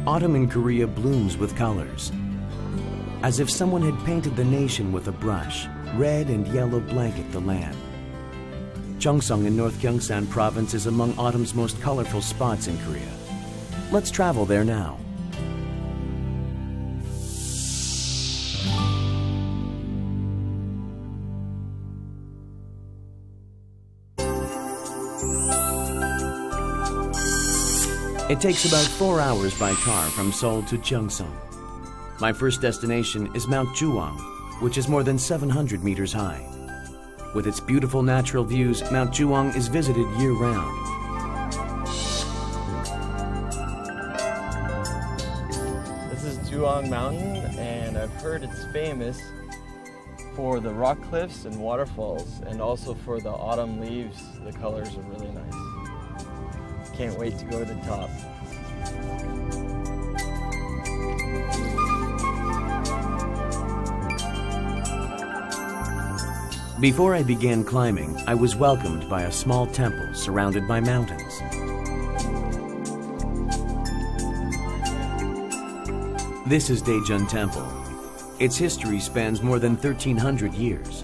Autumn in Korea blooms with colors. As if someone had painted the nation with a brush, red and yellow blanket the land. Cheongsong in North Gyeongsang province is among autumn's most colorful spots in Korea. Let's travel there now. It takes about 4 hours by car from Seoul to Cheongsong. My first destination is Mount Juang, which is more than 700 meters high. With its beautiful natural views, Mount Juang is visited year-round. This is Juang Mountain, and I've heard it's famous for the rock cliffs and waterfalls, and also for the autumn leaves. The colors are really nice. Can't wait to go to the top. Before I began climbing, I was welcomed by a small temple surrounded by mountains. This is Daejeon Temple. Its history spans more than 1,300 years.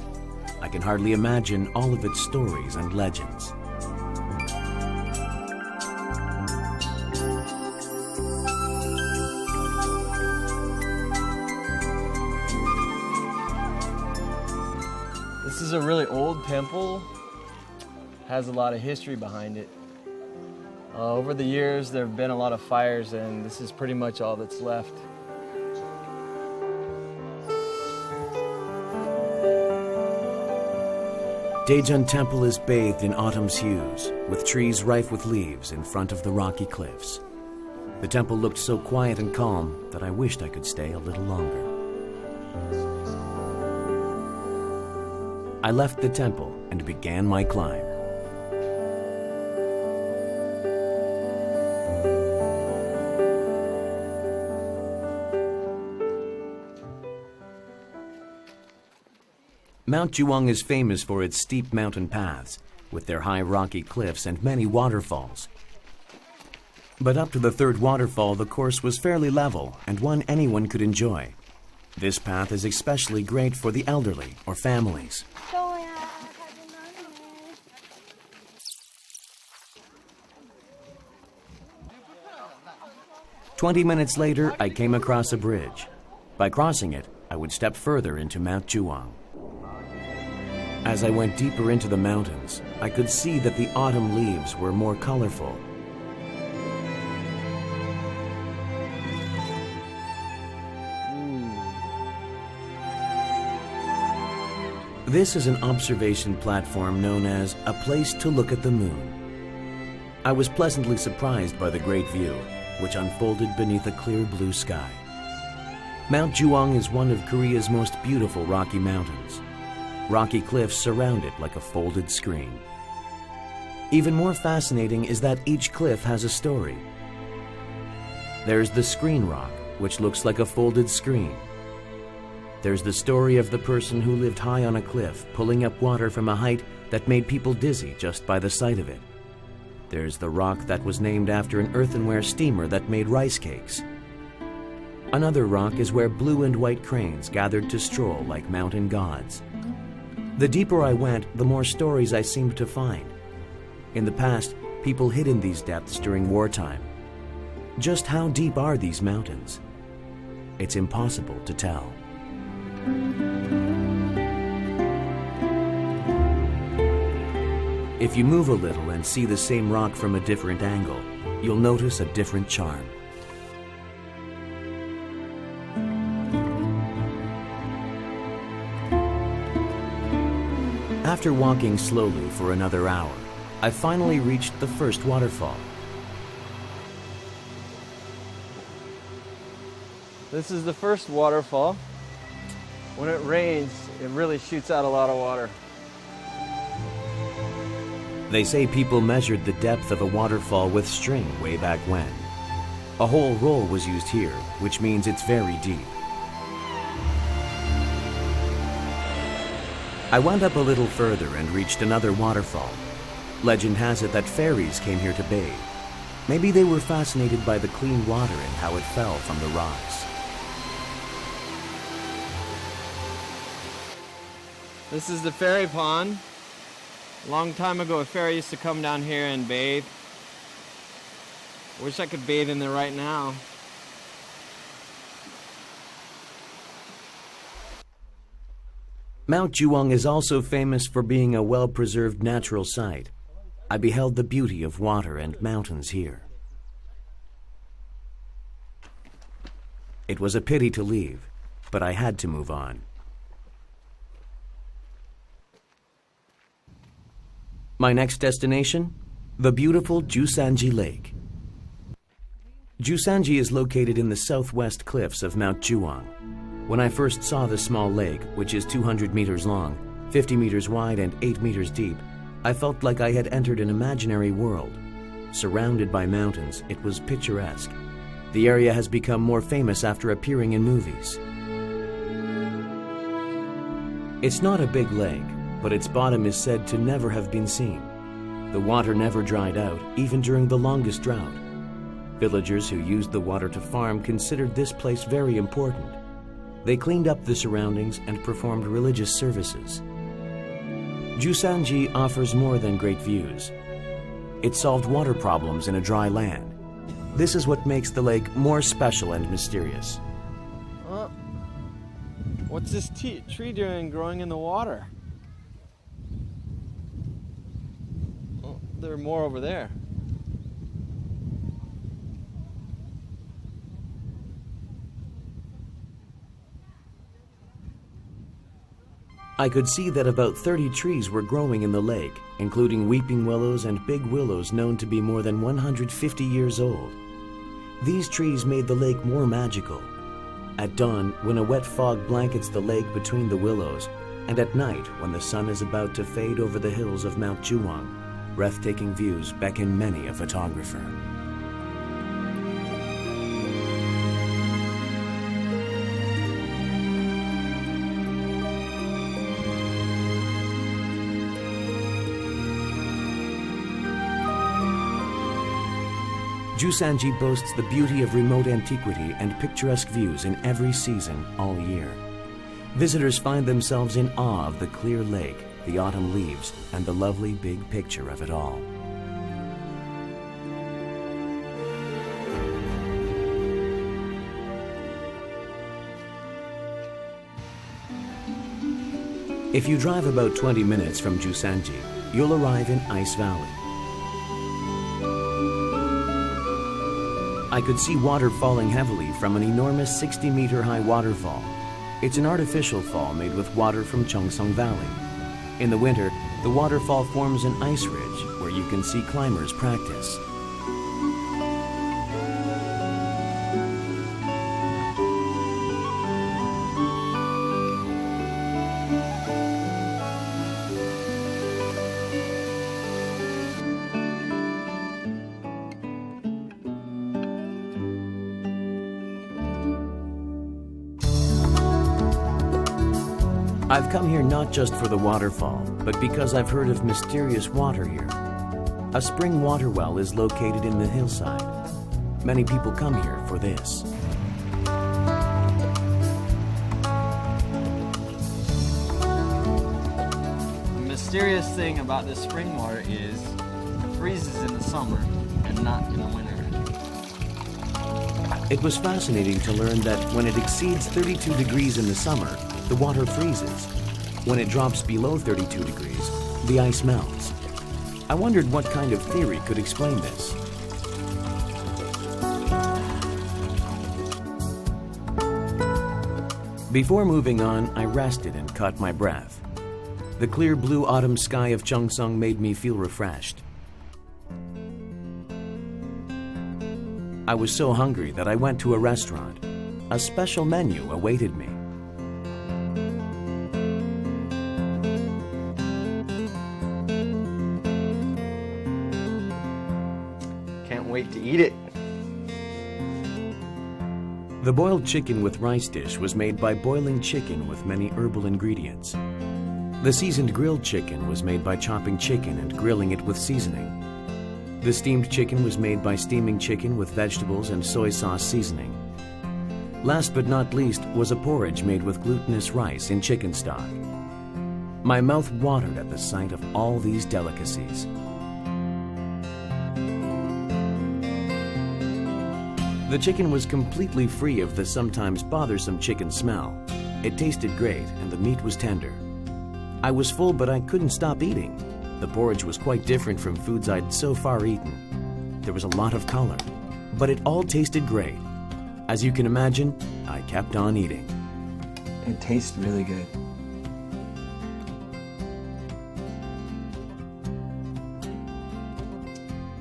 I can hardly imagine all of its stories and legends. This is a really old temple, has a lot of history behind it. Over the years, there have been a lot of fires, and this is pretty much all that's left. Daejeon Temple is bathed in autumn's hues, with trees rife with leaves in front of the rocky cliffs. The temple looked so quiet and calm that I wished I could stay a little longer. I left the temple and began my climb. Mount Juang is famous for its steep mountain paths, with their high rocky cliffs and many waterfalls. But up to the third waterfall, the course was fairly level and one anyone could enjoy. This path is especially great for the elderly or families. 20 minutes later, I came across a bridge. By crossing it, I would step further into Mount Juang. As I went deeper into the mountains, I could see that the autumn leaves were more colorful. This is an observation platform known as a place to look at the moon. I was pleasantly surprised by the great view, which unfolded beneath a clear blue sky. Mount Juang is one of Korea's most beautiful rocky mountains. Rocky cliffs surround it like a folded screen. Even more fascinating is that each cliff has a story. There's the screen rock, which looks like a folded screen. There's the story of the person who lived high on a cliff, pulling up water from a height that made people dizzy just by the sight of it. There's the rock that was named after an earthenware steamer that made rice cakes. Another rock is where blue and white cranes gathered to stroll like mountain gods. The deeper I went, the more stories I seemed to find. In the past, people hid in these depths during wartime. Just how deep are these mountains? It's impossible to tell. If you move a little and see the same rock from a different angle, you'll notice a different charm. After walking slowly for another hour, I finally reached the first waterfall. This is the first waterfall. When it rains, it really shoots out a lot of water. They say people measured the depth of a waterfall with string way back when. A whole roll was used here, which means it's very deep. I went up a little further and reached another waterfall. Legend has it that fairies came here to bathe. Maybe they were fascinated by the clean water and how it fell from the rocks. This is the ferry pond. A long time ago, a ferry used to come down here and bathe. Wish I could bathe in there right now. Mount Cheongsong is also famous for being a well-preserved natural site. I beheld the beauty of water and mountains here. It was a pity to leave, but I had to move on. My next destination? The beautiful Cheongsong Lake. Cheongsong is located in the southwest cliffs of Mount Cheongsong. When I first saw the small lake, which is 200 meters long, 50 meters wide and 8 meters deep, I felt like I had entered an imaginary world. Surrounded by mountains, it was picturesque. The area has become more famous after appearing in movies. It's not a big lake, but its bottom is said to never have been seen. The water never dried out, even during the longest drought. Villagers who used the water to farm considered this place very important. They cleaned up the surroundings and performed religious services. Cheongsong offers more than great views. It solved water problems in a dry land. This is what makes the lake more special and mysterious. What's this tree doing growing in the water? Oh, there are more over there. I could see that about 30 trees were growing in the lake, including weeping willows and big willows known to be more than 150 years old. These trees made the lake more magical. At dawn, when a wet fog blankets the lake between the willows, and at night, when the sun is about to fade over the hills of Mount Cheongsong, breathtaking views beckon many a photographer. Cheongsong boasts the beauty of remote antiquity and picturesque views in every season all year. Visitors find themselves in awe of the clear lake, the autumn leaves, and the lovely big picture of it all. If you drive about 20 minutes from Cheongsong, you'll arrive in Ice Valley. I could see water falling heavily from an enormous 60-meter-high waterfall. It's an artificial fall made with water from Cheongsong Valley. In the winter, the waterfall forms an ice ridge where you can see climbers practice. I've come here not just for the waterfall, but because I've heard of mysterious water here. A spring water well is located in the hillside. Many people come here for this. The mysterious thing about this spring water is it freezes in the summer and not in the winter. It was fascinating to learn that when it exceeds 32 degrees in the summer, the water freezes. When it drops below 32 degrees, the ice melts. I wondered what kind of theory could explain this. Before moving on, I rested and caught my breath. The clear blue autumn sky of Cheongsong made me feel refreshed. I was so hungry that I went to a restaurant. A special menu awaited me. Can't wait to eat it. The boiled chicken with rice dish was made by boiling chicken with many herbal ingredients. The seasoned grilled chicken was made by chopping chicken and grilling it with seasoning. The steamed chicken was made by steaming chicken with vegetables and soy sauce seasoning. Last but not least was a porridge made with glutinous rice in chicken stock. My mouth watered at the sight of all these delicacies. The chicken was completely free of the sometimes bothersome chicken smell. It tasted great and the meat was tender. I was full, but I couldn't stop eating. The porridge was quite different from foods I'd so far eaten. There was a lot of color, but it all tasted great. As you can imagine, I kept on eating. It tastes really good.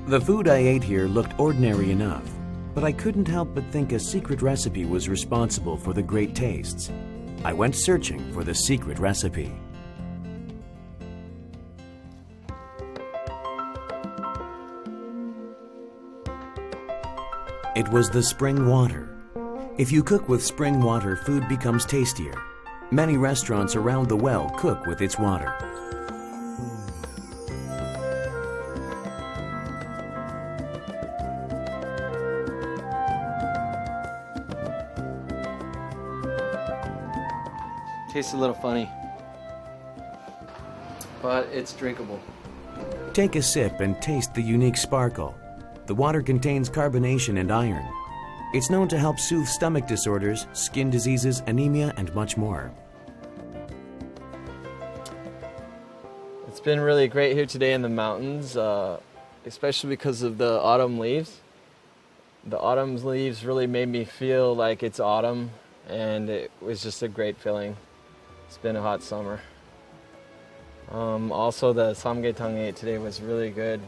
The food I ate here looked ordinary enough, but I couldn't help but think a secret recipe was responsible for the great tastes. I went searching for the secret recipe. It was the spring water. If you cook with spring water, food becomes tastier. Many restaurants around the well cook with its water. Tastes a little funny, but it's drinkable. Take a sip and taste the unique sparkle. The water contains carbonation and iron. It's known to help soothe stomach disorders, skin diseases, anemia, and much more. It's been really great here today in the mountains, especially because of the autumn leaves. The autumn leaves really made me feel like it's autumn, and it was just a great feeling. It's been a hot summer. Also, the samgyetang I ate today was really good.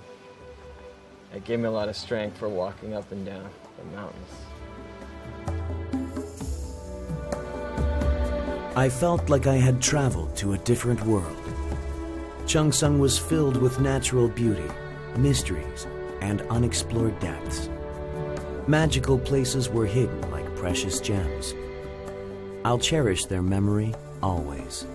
It gave me a lot of strength for walking up and down the mountains. I felt like I had traveled to a different world. Cheongsong was filled with natural beauty, mysteries, and unexplored depths. Magical places were hidden like precious gems. I'll cherish their memory always.